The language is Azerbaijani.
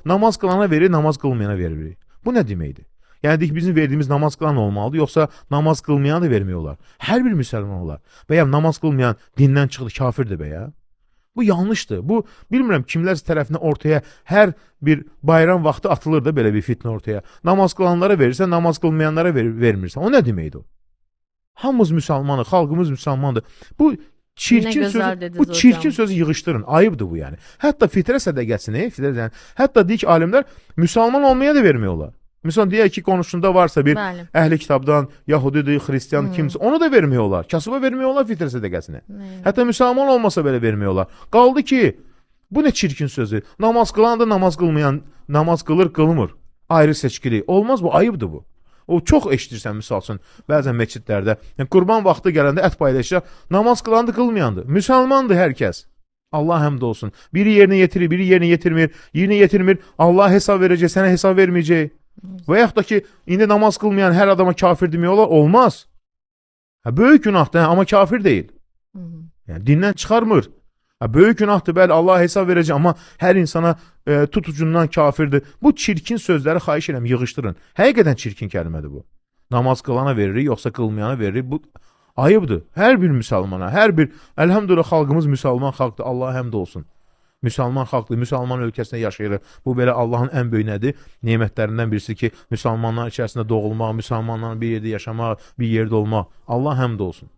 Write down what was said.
namaz qılana verir, namaz qılmayana veririk. Bu nə deməkdir? Yəni deyək, bizim verdiyimiz namaz qılan olmalıdır, yoxsa namaz qılmayana da vermək olar. Hər bir müsəlman olar. Bəyəm, namaz qılmayan dindən çıxdı, kafirdir bəyə. Bu yanlışdır. Bu, bilmirəm, kimlər tərəfindən ortaya hər bir bayram vaxtı atılır da belə bir fitnə ortaya. Namaz qılanlara verirsən, namaz qılmayanlara vermirsən. O nə deməkdir o? Hamımız müsəlmanıq, xalqımız müsəlmandır. Bu çirkin sözü, bu çirkin sözü yığışdırın. Ayıbdır bu yəni. Hətta fitrə sədəqəsini, hətta deyik alimlər müsəlman olmaya da vermək olar. Məsələn, deyək ki, qonuşunda varsa bir əhli kitabdan, yahudidir, xristiyan, kimsə, onu da vermək olar. Kasıba vermək olar fitrə sədəqəsini. Hətta müsəlman olmasa belə vermək olar. Qaldı ki, bu nə çirkin sözü? Namaz qılan da namaz qılmayan, namaz qılır, qılmır. Ayrı seçkili. Olmaz bu, ayıbdır bu. O çox eşidirsən, misal üçün, bəzən məscidlərdə. Yəni, qurban vaxtı gələndə ət paylaşır, namaz qılandı, qılmayandı. Müsəlmandır hər kəs. Allah həmd olsun. Biri yerinə yetirir, biri yerinə yetirmir. Yerinə yetirmir, Allah hesab verəcək, sənə hesab verməyəcək. Və yaxud da ki, indi namaz qılmayan hər adama kafir demək olar, olmaz. Böyük günahdır, amma kafir deyil. Yəni, dindən çıxarmır. Böyük günahdır, bəli, Allah hesab verəcək, amma hər insana tutucundan kafirdir. Bu çirkin sözləri xahiş edirəm, yığışdırın. Həqiqətən çirkin kəlmədir bu. Namaz qılana veririk, yoxsa qılmayana veririk. Bu ayıbdır. Hər bir müsəlmana, hər bir, əlhəmdülillah, xalqımız müsəlman xalqdır, Allah həmd olsun. Müsəlman xalqdır, müsəlman ölkəsində yaşayırıq. Bu belə Allahın ən böyük nədir? Nemətlərindən birisi ki, müsəlmanların içərisində doğulmaq, müsəlmanların bir yerdə yaşamaq, bir yerdə olmaq. Allah həmd olsun.